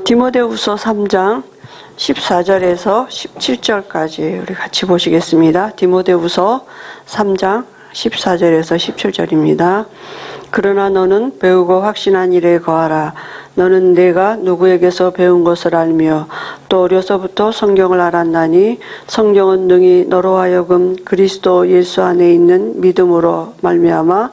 디모데후서 3장 14절에서 17절까지 우리 같이 보시겠습니다. 디모데후서 3장 14절에서 17절입니다. 그러나 너는 배우고 확신한 일에 거하라. 너는 내가 누구에게서 배운 것을 알며 또 어려서부터 성경을 알았나니 성경은 능히 너로 하여금 그리스도 예수 안에 있는 믿음으로 말미암아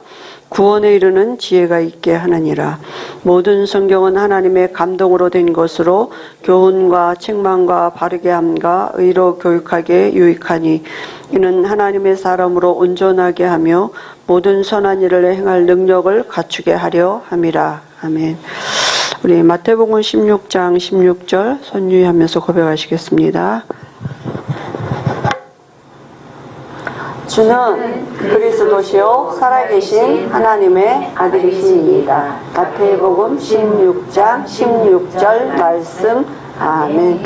구원에 이르는 지혜가 있게 하느니라. 모든 성경은 하나님의 감동으로 된 것으로 교훈과 책망과 바르게 함과 의로 교육하기에 유익하니 이는 하나님의 사람으로 온전하게 하며 모든 선한 일을 행할 능력을 갖추게 하려 함이라. 아멘. 우리 마태복음 16장 16절 손유의하면서 고백하시겠습니다. 주는 그리스도시요 살아계신 하나님의 아들이시니이다. 마태복음 16장 16절 말씀. 아멘.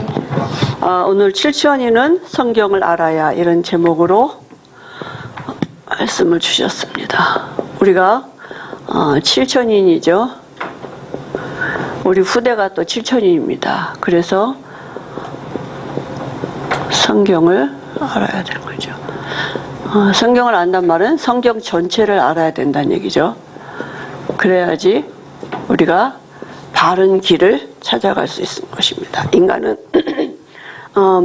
오늘 7천이는 성경을 알아야 이런 제목으로 말씀을 주셨습니다. 우리가 7천인이죠. 우리 후대가 또 7천인입니다. 그래서 성경을 알아야 되는 거죠. 성경을 안단 말은 성경 전체를 알아야 된다는 얘기죠. 그래야지 우리가 바른 길을 찾아갈 수 있는 것입니다. 인간은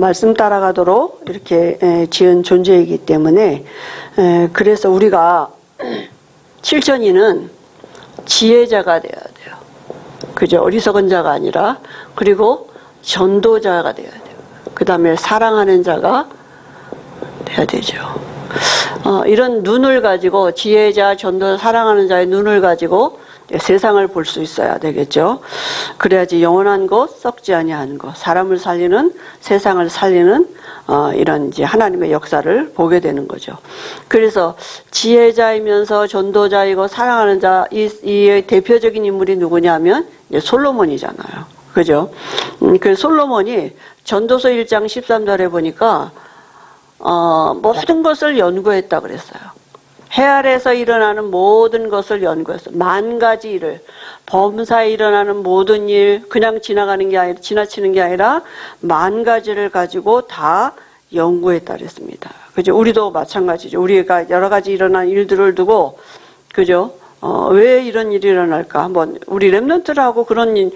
말씀 따라가도록 이렇게 지은 존재이기 때문에 그래서 우리가 7천이는 지혜자가 돼야 돼요. 그죠? 어리석은 자가 아니라. 그리고 전도자가 돼야 돼요. 그 다음에 사랑하는 자가 돼야 되죠. 이런 눈을 가지고 지혜자, 전도, 사랑하는 자의 눈을 가지고 세상을 볼 수 있어야 되겠죠. 그래야지 영원한 것, 썩지 아니하는 것, 사람을 살리는, 세상을 살리는 이런 이제 하나님의 역사를 보게 되는 거죠. 그래서 지혜자이면서 전도자이고 사랑하는 자, 이 대표적인 인물이 누구냐면 이제 솔로몬이잖아요. 그죠? 그 솔로몬이 전도서 1장 13절에 보니까 모든 것을 연구했다 그랬어요. 해 아래에서 일어나는 모든 것을 연구했어요. 10,000가지 일을, 범사에 일어나는 모든 일, 그냥 지나치는 게 아니라 10,000가지를 가지고 다 연구했다 그랬습니다. 그죠? 우리도 마찬가지죠. 우리가 여러 가지 일어난 일들을 두고, 그죠? 왜 이런 일이 일어날까? 한번 우리 랩런트들하고 그런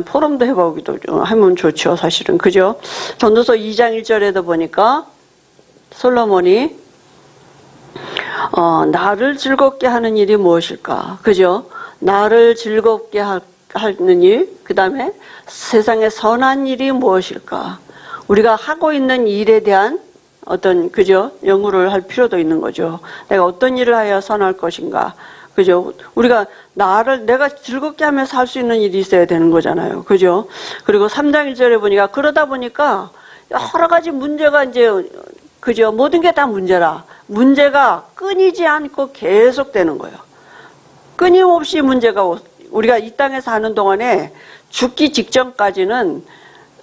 포럼도 해보기도 하면 좋죠, 사실은. 그죠? 전도서 2장 1절에도 보니까 솔로몬이 나를 즐겁게 하는 일이 무엇일까? 그죠? 나를 즐겁게 하는 일, 그 다음에 세상에 선한 일이 무엇일까? 우리가 하고 있는 일에 대한 어떤, 그죠? 연구를 할 필요도 있는 거죠. 내가 어떤 일을 하여야 선할 것인가? 그죠? 우리가 내가 즐겁게 하면서 할 수 있는 일이 있어야 되는 거잖아요. 그죠? 그리고 3장 1절에 보니까 그러다 보니까 여러 가지 문제가 이제, 그죠? 모든 게 다 문제라. 문제가 끊이지 않고 계속 되는 거예요. 끊임없이 문제가, 우리가 이 땅에 사는 동안에 죽기 직전까지는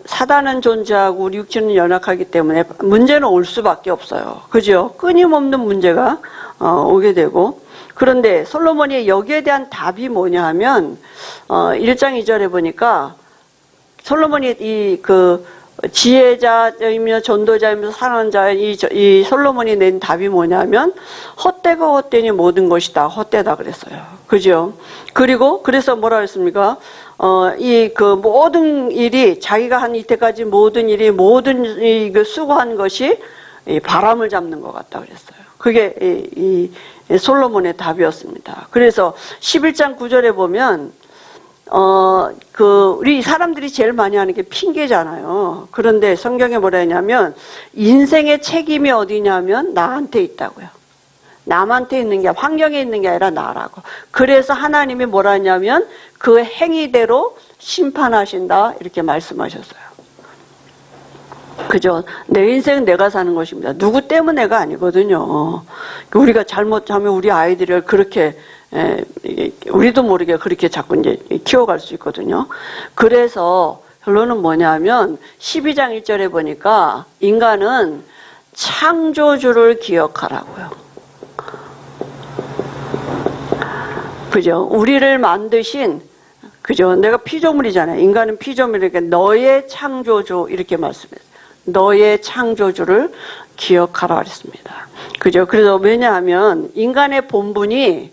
사단은 존재하고 우리 육체는 연약하기 때문에 문제는 올 수밖에 없어요. 그죠? 끊임없는 문제가 오게 되고, 그런데 솔로몬이 여기에 대한 답이 뭐냐 하면 1장 2절에 보니까 솔로몬이 지혜자이며 전도자이며 사랑하는 자의 이 솔로몬이 낸 답이 뭐냐면 헛되고 헛되니 모든 것이 다 헛되다 그랬어요. 그죠? 그리고 그래서 뭐라 그랬습니까? 모든 일이 자기가 한 이때까지 모든 일이 모든 수고한 것이 바람을 잡는 것 같다 그랬어요. 그게 이 솔로몬의 답이었습니다. 그래서 11장 9절에 보면 우리 사람들이 제일 많이 하는 게 핑계잖아요. 그런데 성경에 뭐라 했냐면, 인생의 책임이 어디냐면 나한테 있다고요. 남한테 있는 게, 환경에 있는 게 아니라 나라고. 그래서 하나님이 뭐라 했냐면, 그 행위대로 심판하신다. 이렇게 말씀하셨어요. 그죠? 내 인생은 내가 사는 것입니다. 누구 때문에가 아니거든요. 우리가 잘못하면 우리 아이들을 그렇게 우리도 모르게 그렇게 자꾸 이제 키워갈 수 있거든요. 그래서 결론은 뭐냐면 12장 1절에 보니까 인간은 창조주를 기억하라고요. 그죠? 우리를 만드신 그죠? 내가 피조물이잖아요. 인간은 피조물이니까 너의 창조주 이렇게 말씀해요. 너의 창조주를 기억하라 그랬습니다. 그죠? 그래서 왜냐하면 인간의 본분이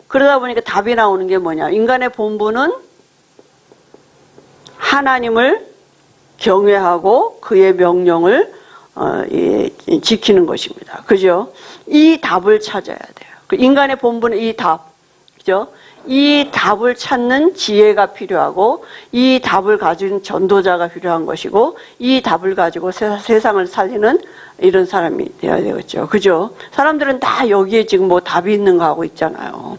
그러다 보니까 답이 나오는 게 뭐냐? 인간의 본분은 하나님을 경외하고 그의 명령을 지키는 것입니다. 그죠? 이 답을 찾아야 돼요. 인간의 본분은 이 답, 그죠? 이 답을 찾는 지혜가 필요하고 이 답을 가진 전도자가 필요한 것이고 이 답을 가지고 세상을 살리는 이런 사람이 되어야 되겠죠. 그죠? 사람들은 다 여기에 지금 뭐 답이 있는 거 하고 있잖아요.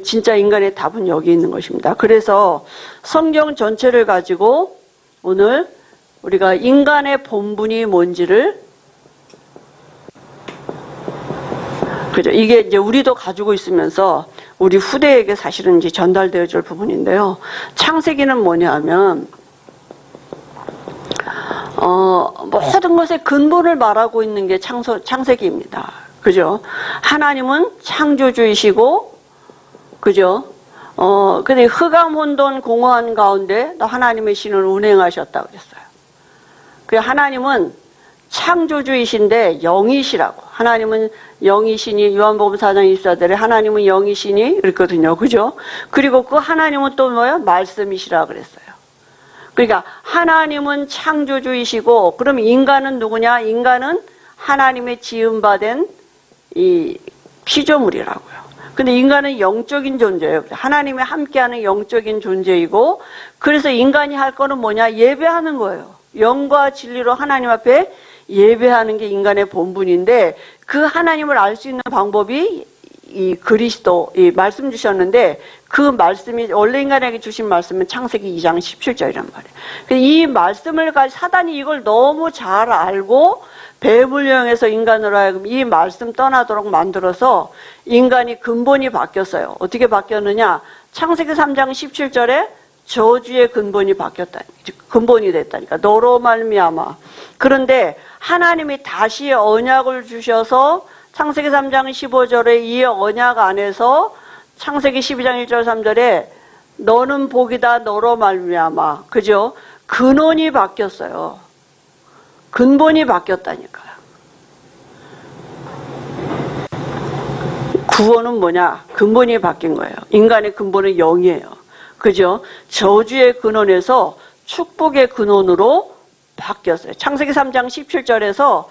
진짜 인간의 답은 여기 있는 것입니다. 그래서 성경 전체를 가지고 오늘 우리가 인간의 본분이 뭔지를 그죠? 이게 이제 우리도 가지고 있으면서 우리 후대에게 사실은 이제 전달되어 줄 부분인데요. 창세기는 뭐냐 하면, 모든 것의 근본을 말하고 있는 게 창세기입니다. 그죠? 하나님은 창조주이시고, 그죠? 근데 흑암 혼돈 공허한 가운데 하나님의 신을 운행하셨다 그랬어요. 그 하나님은 창조주이신데 영이시라고. 하나님은 영이시니 요한복음 4장 24절에 하나님은 영이시니 그랬거든요. 그죠? 그리고 그 하나님은 또 뭐예요? 말씀이시라 그랬어요. 그러니까 하나님은 창조주이시고 그럼 인간은 누구냐? 인간은 하나님의 지음받은 이 피조물이라고요. 근데 인간은 영적인 존재예요. 하나님이 함께하는 영적인 존재이고 그래서 인간이 할 거는 뭐냐? 예배하는 거예요. 영과 진리로 하나님 앞에 예배하는 게 인간의 본분인데 그 하나님을 알 수 있는 방법이 이 그리스도, 이 말씀 주셨는데 그 말씀이 원래 인간에게 주신 말씀은 창세기 2장 17절이란 말이에요. 이 말씀을 가지고 사단이 이걸 너무 잘 알고 뱀을 이용해서 인간으로 하여금 이 말씀 떠나도록 만들어서 인간이 근본이 바뀌었어요. 어떻게 바뀌었느냐? 창세기 3장 17절에 저주의 근본이 바뀌었다니까. 근본이 됐다니까. 너로 말미암아. 그런데 하나님이 다시 언약을 주셔서 창세기 3장 15절에 이 언약 안에서 창세기 12장 1절 3절에 너는 복이다 너로 말미암아. 그죠? 근원이 바뀌었어요. 근본이 바뀌었다니까요. 구원은 뭐냐? 근본이 바뀐 거예요. 인간의 근본은 영이에요. 그죠? 저주의 근원에서 축복의 근원으로 바뀌었어요. 창세기 3장 17절에서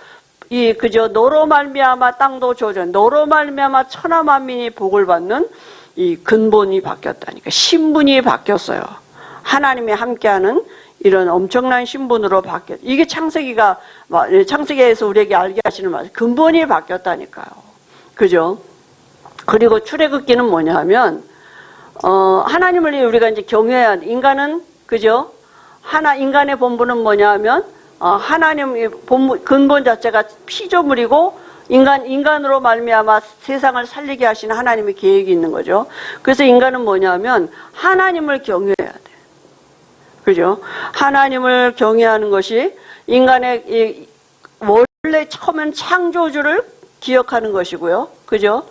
그죠? 너로 말미암아 땅도 저주, 너로 말미암아 천하 만민이 복을 받는 이 근본이 바뀌었다니까. 신분이 바뀌었어요. 하나님이 함께하는 이런 엄청난 신분으로 바뀌었어요. 이게 창세기에서 우리에게 알게 하시는 말, 근본이 바뀌었다니까요. 그죠? 그리고 출애굽기는 뭐냐 하면 하나님을 우리가 이제 경외해야 돼. 인간은 그죠? 인간의 본분은 뭐냐 하면 하나님의 근본 자체가 피조물이고 인간으로 말미암아 세상을 살리게 하시는 하나님의 계획이 있는 거죠. 그래서 인간은 뭐냐 하면 하나님을 경외해야 돼. 그죠? 하나님을 경외하는 것이 인간의 원래 처음엔 창조주를 기억하는 것이고요. 그죠?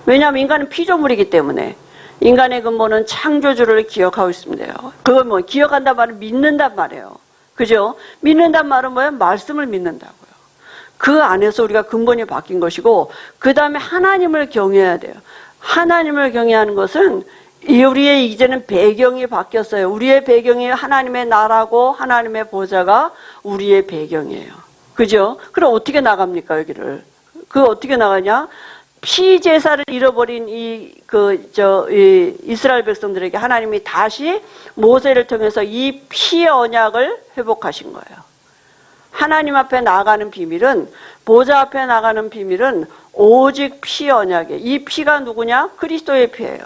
왜냐하면 인간은 피조물이기 때문에 인간의 근본은 창조주를 기억하고 있습니다. 그건 뭐 기억한단 말은 믿는단 말이에요. 그죠? 믿는단 말은 뭐예요? 말씀을 믿는다고요. 그 안에서 우리가 근본이 바뀐 것이고 그 다음에 하나님을 경외해야 돼요. 하나님을 경외하는 것은 우리의 이제는 배경이 바뀌었어요. 우리의 배경이 하나님의 나라고 하나님의 보좌가 우리의 배경이에요. 그죠? 그럼 어떻게 나갑니까 여기를? 어떻게 나가냐? 피제사를 잃어버린 이스라엘 백성들에게 하나님이 다시 모세를 통해서 이 피의 언약을 회복하신 거예요. 하나님 앞에 나가는 비밀은, 보좌 앞에 나가는 비밀은 오직 피 언약이에요. 이 피가 누구냐? 그리스도의 피예요.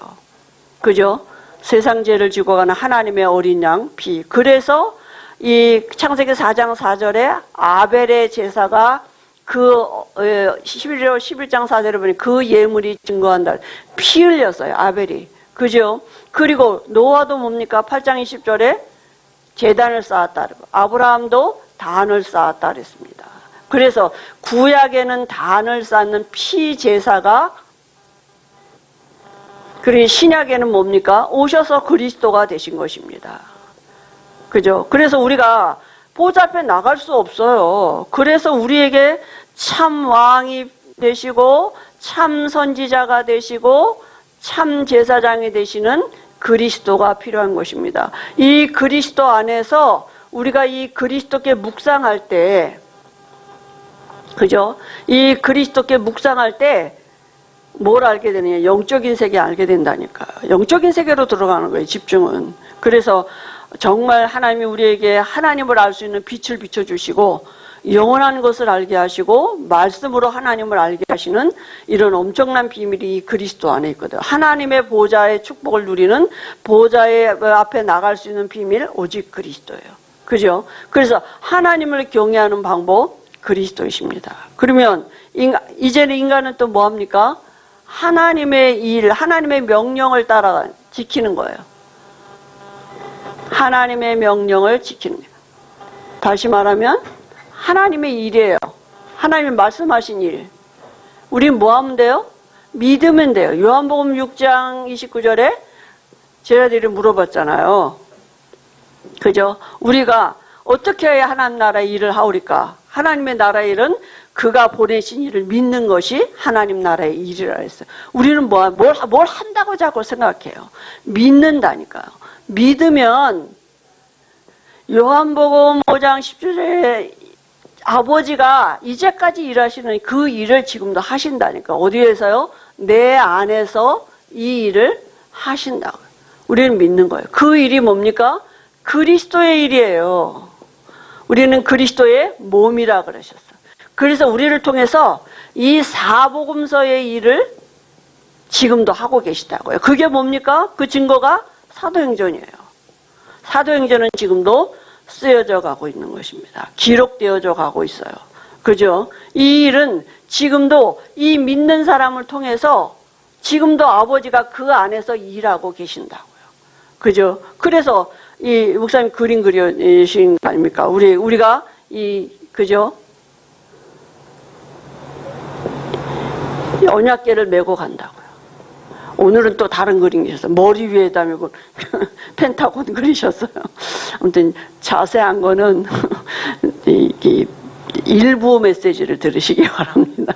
그죠? 세상 죄를 지고 가는 하나님의 어린 양 피. 그래서 이 창세기 4장 4절에 아벨의 제사가 11장 4절에 보니 그 예물이 증거한다. 피 흘렸어요, 아벨이. 그죠? 그리고 노아도 뭡니까? 8장 20절에 제단을 쌓았다. 아브라함도 단을 쌓았다 그랬습니다. 그래서 구약에는 단을 쌓는 피 제사가 그리고 신약에는 뭡니까? 오셔서 그리스도가 되신 것입니다. 그죠? 그래서 우리가 보좌 앞에 나갈 수 없어요. 그래서 우리에게 참 왕이 되시고 참 선지자가 되시고 참 제사장이 되시는 그리스도가 필요한 것입니다. 이 그리스도 안에서 우리가 이 그리스도께 묵상할 때, 그죠? 이 그리스도께 묵상할 때 뭘 알게 되느냐? 영적인 세계 알게 된다니까요. 영적인 세계로 들어가는 거예요, 집중은. 그래서 정말 하나님이 우리에게 하나님을 알 수 있는 빛을 비춰주시고 영원한 것을 알게 하시고 말씀으로 하나님을 알게 하시는 이런 엄청난 비밀이 이 그리스도 안에 있거든요. 하나님의 보좌의 축복을 누리는 보좌의 앞에 나갈 수 있는 비밀 오직 그리스도예요. 그죠? 그래서 하나님을 경외하는 방법 그리스도이십니다. 그러면 이제는 인간은 또 뭐합니까? 하나님의 일, 하나님의 명령을 따라 지키는 거예요. 하나님의 명령을 지키는 거예요. 다시 말하면 하나님의 일이에요. 하나님이 말씀하신 일. 우린 뭐 하면 돼요? 믿으면 돼요. 요한복음 6장 29절에 제자들이 물어봤잖아요. 그죠? 우리가 어떻게 해야 하나님 나라의 일을 하오리까? 하나님의 나라의 일은 그가 보내신 일을 믿는 것이 하나님 나라의 일이라 했어요. 우리는 뭘 한다고 자꾸 생각해요. 믿는다니까요. 믿으면 요한복음 5장 10절에 아버지가 이제까지 일하시는 그 일을 지금도 하신다니까. 어디에서요? 내 안에서 이 일을 하신다고요. 우리는 믿는 거예요. 그 일이 뭡니까? 그리스도의 일이에요. 우리는 그리스도의 몸이라 그러셨어요. 그래서 우리를 통해서 이 사복음서의 일을 지금도 하고 계시다고요. 그게 뭡니까? 그 증거가 사도행전이에요. 사도행전은 지금도 쓰여져 가고 있는 것입니다. 기록되어져 가고 있어요. 그죠? 이 일은 지금도 이 믿는 사람을 통해서 지금도 아버지가 그 안에서 일하고 계신다고요. 그죠? 그래서 이 목사님 그림 그리신 거 아닙니까? 우리가 그죠? 언약궤를 메고 간다고요. 오늘은 또 다른 그림이셨어요. 머리 위에다 메고 펜타곤 그리셨어요. 아무튼 자세한 거는 일부 메시지를 들으시기 바랍니다.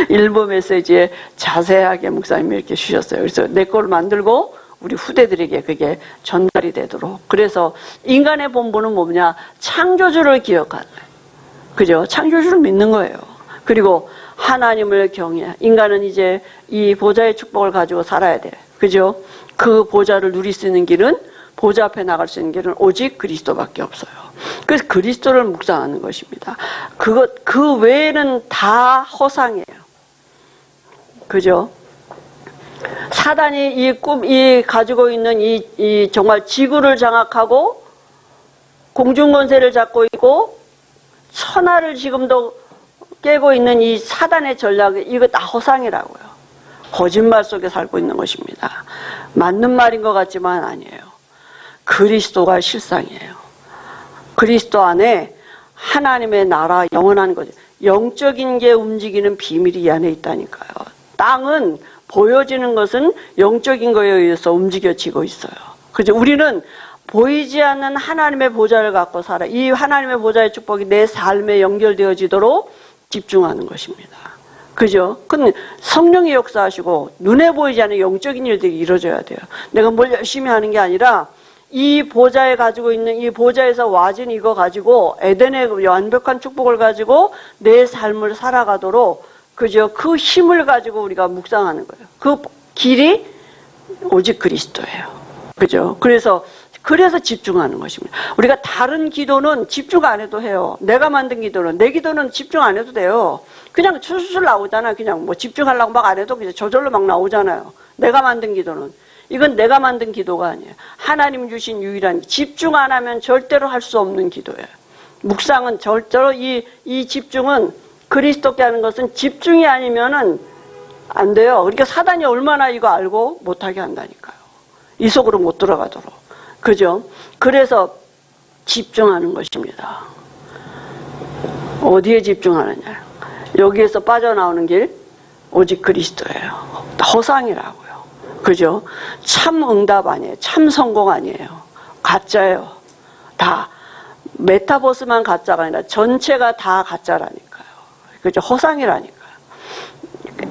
일부 메시지에 자세하게 목사님이 이렇게 주셨어요. 그래서 내 거를 만들고 우리 후대들에게 그게 전달이 되도록. 그래서 인간의 본분은 뭐냐? 창조주를 기억하는 거예요. 그죠? 창조주를 믿는 거예요. 그리고 하나님을 경외. 인간은 이제 이 보좌의 축복을 가지고 살아야 돼요. 그죠? 그 보좌를 누릴 수 있는 길은, 보좌 앞에 나갈 수 있는 길은 오직 그리스도밖에 없어요. 그래서 그리스도를 묵상하는 것입니다. 그 외에는 다 허상이에요. 그죠? 사단이 이 가지고 있는 이 정말 지구를 장악하고 공중 권세를 잡고 있고 천하를 지금도 깨고 있는 이 사단의 전략, 이거 다 허상이라고요. 거짓말 속에 살고 있는 것입니다. 맞는 말인 것 같지만 아니에요. 그리스도가 실상이에요. 그리스도 안에 하나님의 나라, 영원한 것, 영적인 게 움직이는 비밀이 이 안에 있다니까요. 땅은 보여지는 것은 영적인 거에 의해서 움직여지고 있어요. 그죠? 우리는 보이지 않는 하나님의 보좌를 갖고 살아. 이 하나님의 보좌의 축복이 내 삶에 연결되어지도록 집중하는 것입니다. 그죠? 근데 성령이 역사하시고 눈에 보이지 않는 영적인 일들이 이루어져야 돼요. 내가 뭘 열심히 하는 게 아니라 이 보좌에 가지고 있는 이 보좌에서 와진 이거 가지고 에덴의 완벽한 축복을 가지고 내 삶을 살아가도록, 그죠? 그 힘을 가지고 우리가 묵상하는 거예요. 그 길이 오직 그리스도예요. 그죠? 그래서 집중하는 것입니다. 우리가 다른 기도는 집중 안 해도 해요. 내가 만든 기도는, 내 기도는 집중 안 해도 돼요. 그냥 술술 나오잖아요. 그냥 뭐 집중하려고 막 안 해도 그냥 저절로 막 나오잖아요. 내가 만든 기도는. 이건 내가 만든 기도가 아니에요. 하나님 주신 유일한, 집중 안 하면 절대로 할 수 없는 기도예요. 묵상은 절대로 이 집중은, 그리스도께 하는 것은 집중이 아니면은 안 돼요. 그러니까 사단이 얼마나 이거 알고 못하게 한다니까요. 이 속으로 못 들어가도록. 그죠? 그래서 집중하는 것입니다. 어디에 집중하느냐? 여기에서 빠져나오는 길, 오직 그리스도예요. 허상이라고요. 그죠? 참 응답 아니에요. 참 성공 아니에요. 가짜예요. 다. 메타버스만 가짜가 아니라 전체가 다 가짜라니까요. 그죠? 허상이라니까요.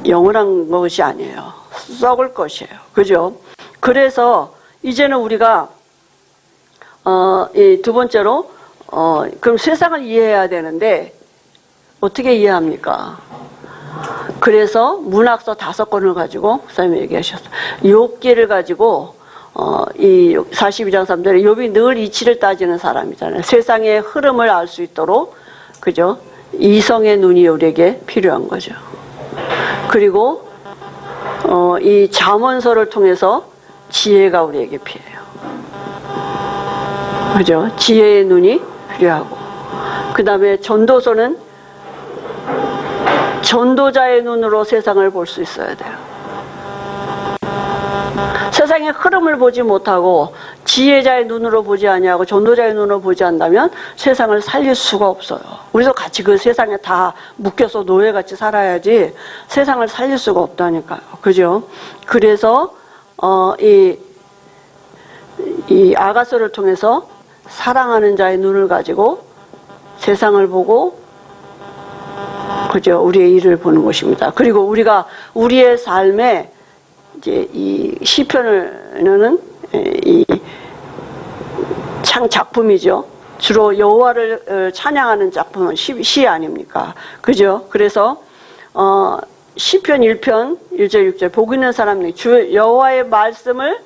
영원한 것이 아니에요. 썩을 것이에요. 그죠? 그래서 이제는 우리가 이 두 번째로 그럼 세상을 이해해야 되는데 어떻게 이해합니까? 그래서 문학서 5권을 가지고 목사님이 얘기하셨어요. 욥기를 가지고 이 42장 3절에 욥이 늘 이치를 따지는 사람이잖아요. 세상의 흐름을 알 수 있도록, 그죠? 이성의 눈이 우리에게 필요한 거죠. 그리고 이 잠언서를 통해서 지혜가 우리에게 필요해요. 그죠? 지혜의 눈이 필요하고, 그 다음에 전도서는 전도자의 눈으로 세상을 볼 수 있어야 돼요. 세상의 흐름을 보지 못하고 지혜자의 눈으로 보지 아니하고 전도자의 눈으로 보지 않는다면 세상을 살릴 수가 없어요. 우리도 같이 그 세상에 다 묶여서 노예같이 살아야지 세상을 살릴 수가 없다니까요. 그죠? 그래서 이 아가서를 통해서 사랑하는 자의 눈을 가지고 세상을 보고, 그죠? 우리의 일을 보는 것입니다. 그리고 우리가 우리의 삶에 이제 이 시편은 이 작품이죠. 주로 여호와를 찬양하는 작품은 시 아닙니까? 그죠? 그래서 시편 1편 1절 6절 복 있는 사람들 주 여호와의 말씀을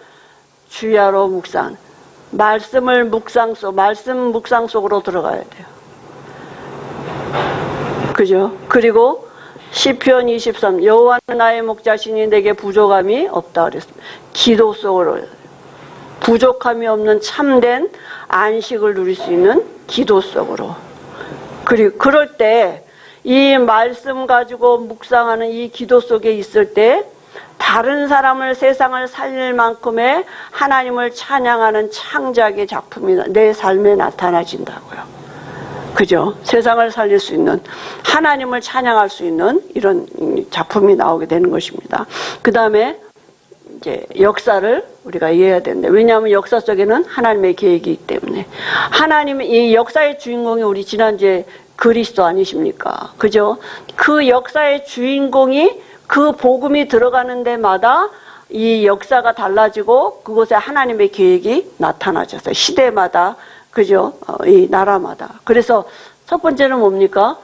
주야로 묵상. 말씀 묵상 속으로 들어가야 돼요. 그죠? 그리고 시편 23 여호와는 나의 목자시니 내게 부족함이 없다 그랬습니다. 기도 속으로 부족함이 없는 참된 안식을 누릴 수 있는 기도 속으로. 그리고 그럴 때 이 말씀 가지고 묵상하는 이 기도 속에 있을 때 다른 사람을 세상을 살릴 만큼의 하나님을 찬양하는 창작의 작품이 내 삶에 나타나진다고요. 그죠? 세상을 살릴 수 있는, 하나님을 찬양할 수 있는 이런 작품이 나오게 되는 것입니다. 그 다음에 이제 역사를 우리가 이해해야 되는데, 왜냐하면 역사 속에는 하나님의 계획이 있기 때문에. 하나님의 이 역사의 주인공이 우리 지난주에 그리스도 아니십니까? 그죠? 그 역사의 주인공이 그 복음이 들어가는 데마다 이 역사가 달라지고 그곳에 하나님의 계획이 나타나졌어요. 시대마다, 그죠? 이 나라마다. 그래서 첫 번째는 뭡니까?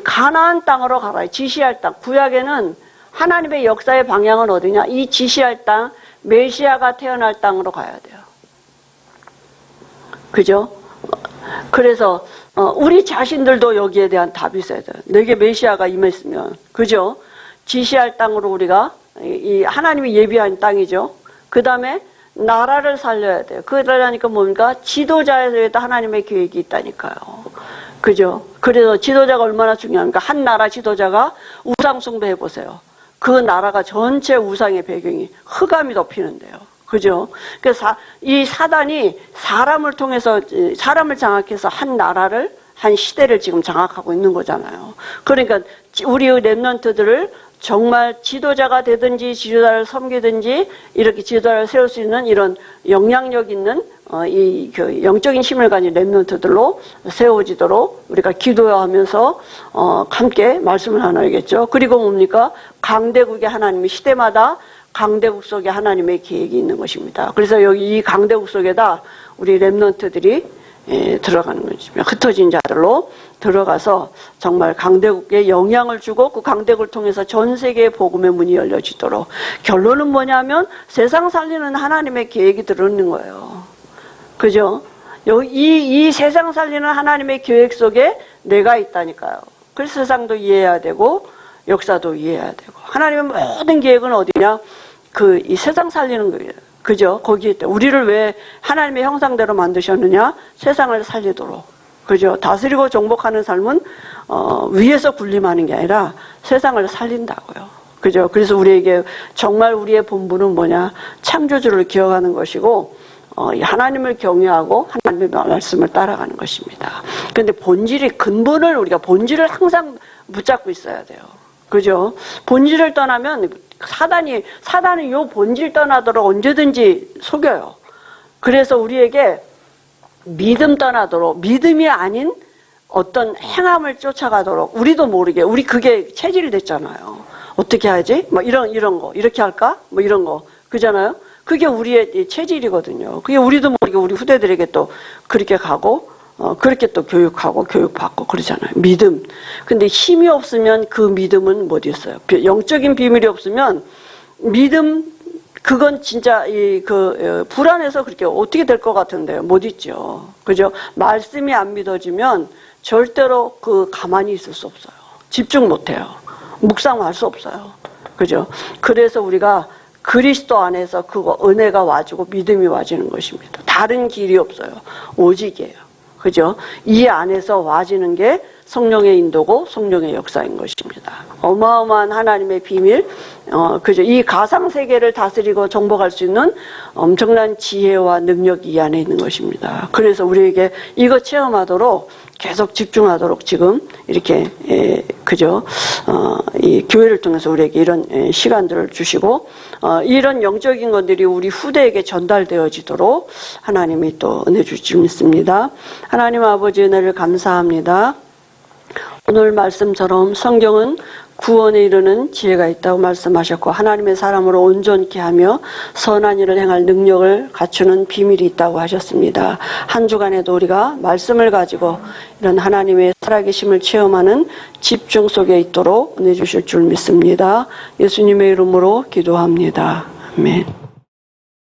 가나안 땅으로 가라. 지시할 땅. 구약에는 하나님의 역사의 방향은 어디냐? 이 지시할 땅, 메시아가 태어날 땅으로 가야 돼요. 그죠? 그래서 우리 자신들도 여기에 대한 답이 있어야 돼요. 내게 메시아가 임했으면, 그죠? 지시할 땅으로 우리가 이 하나님이 예비한 땅이죠. 그 다음에 나라를 살려야 돼요. 그러니까 뭡니까? 지도자에도 하나님의 계획이 있다니까요. 그죠? 그래서 지도자가 얼마나 중요합니까? 한 나라 지도자가 우상 숭배해 보세요. 그 나라가 전체 우상의 배경이 흑암이 덮이는데요. 그죠? 그래서 이 사단이 사람을 통해서, 사람을 장악해서 한 나라를, 한 시대를 지금 장악하고 있는 거잖아요. 그러니까 우리의 렘넌트들을 정말 지도자가 되든지 지도자를 섬기든지 이렇게 지도자를 세울 수 있는 이런 영향력 있는 이 영적인 힘을 가진 렘넌트들로 세워지도록 우리가 기도하면서 함께 말씀을 나눠야겠죠. 그리고 뭡니까? 강대국의 하나님이 시대마다 강대국 속에 하나님의 계획이 있는 것입니다. 그래서 여기 이 강대국 속에다 우리 렘넌트들이 들어가는 것입니다. 흩어진 자들로 들어가서 정말 강대국에 영향을 주고 그 강대국을 통해서 전 세계의 복음의 문이 열려지도록. 결론은 뭐냐면 세상 살리는 하나님의 계획이 들어있는 거예요. 그죠? 이 세상 살리는 하나님의 계획 속에 내가 있다니까요. 그래서 세상도 이해해야 되고 역사도 이해해야 되고. 하나님의 모든 계획은 어디냐? 이 세상 살리는 거예요. 그죠? 거기에 우리를 왜 하나님의 형상대로 만드셨느냐? 세상을 살리도록. 그죠? 다스리고 정복하는 삶은 위에서 군림하는 게 아니라 세상을 살린다고요. 그죠? 그래서 우리에게 정말 우리의 본분은 뭐냐? 창조주를 기억하는 것이고 하나님을 경외하고 하나님의 말씀을 따라가는 것입니다. 그런데 본질을 항상 붙잡고 있어야 돼요. 그죠? 본질을 떠나면 사단은 요 본질 떠나도록 언제든지 속여요. 그래서 우리에게 믿음 떠나도록, 믿음이 아닌 어떤 행함을 쫓아가도록, 우리도 모르게, 우리 그게 체질이 됐잖아요. 어떻게 하지? 뭐 이런 거, 이렇게 할까? 뭐 이런 거. 그잖아요? 그게 우리의 체질이거든요. 그게 우리도 모르게 우리 후대들에게 또 그렇게 가고, 그렇게 또 교육받고 그러잖아요. 믿음. 근데 힘이 없으면 그 믿음은 못 있어요. 영적인 비밀이 없으면 믿음, 그건 진짜 불안해서 그렇게 어떻게 될 것 같은데요. 못 있죠. 그죠? 말씀이 안 믿어지면 절대로 가만히 있을 수 없어요. 집중 못 해요. 묵상할 수 없어요. 그죠? 그래서 우리가 그리스도 안에서 그거 은혜가 와지고 믿음이 와지는 것입니다. 다른 길이 없어요. 오직이에요. 그죠? 이 안에서 와지는 게 성령의 인도고 성령의 역사인 것입니다. 어마어마한 하나님의 비밀, 그죠? 이 가상 세계를 다스리고 정복할 수 있는 엄청난 지혜와 능력이 이 안에 있는 것입니다. 그래서 우리에게 이거 체험하도록 계속 집중하도록 지금 이렇게 그죠? 이 교회를 통해서 우리에게 이런 시간들을 주시고 이런 영적인 것들이 우리 후대에게 전달되어지도록 하나님이 또 은혜 주실 줄 믿습니다. 하나님 아버지 은혜를 감사합니다. 오늘 말씀처럼 성경은 구원에 이르는 지혜가 있다고 말씀하셨고 하나님의 사람으로 온전케 하며 선한 일을 행할 능력을 갖추는 비밀이 있다고 하셨습니다. 한 주간에도 우리가 말씀을 가지고 이런 하나님의 살아계심을 체험하는 집중 속에 있도록 은혜 주실 줄 믿습니다. 예수님의 이름으로 기도합니다. 아멘.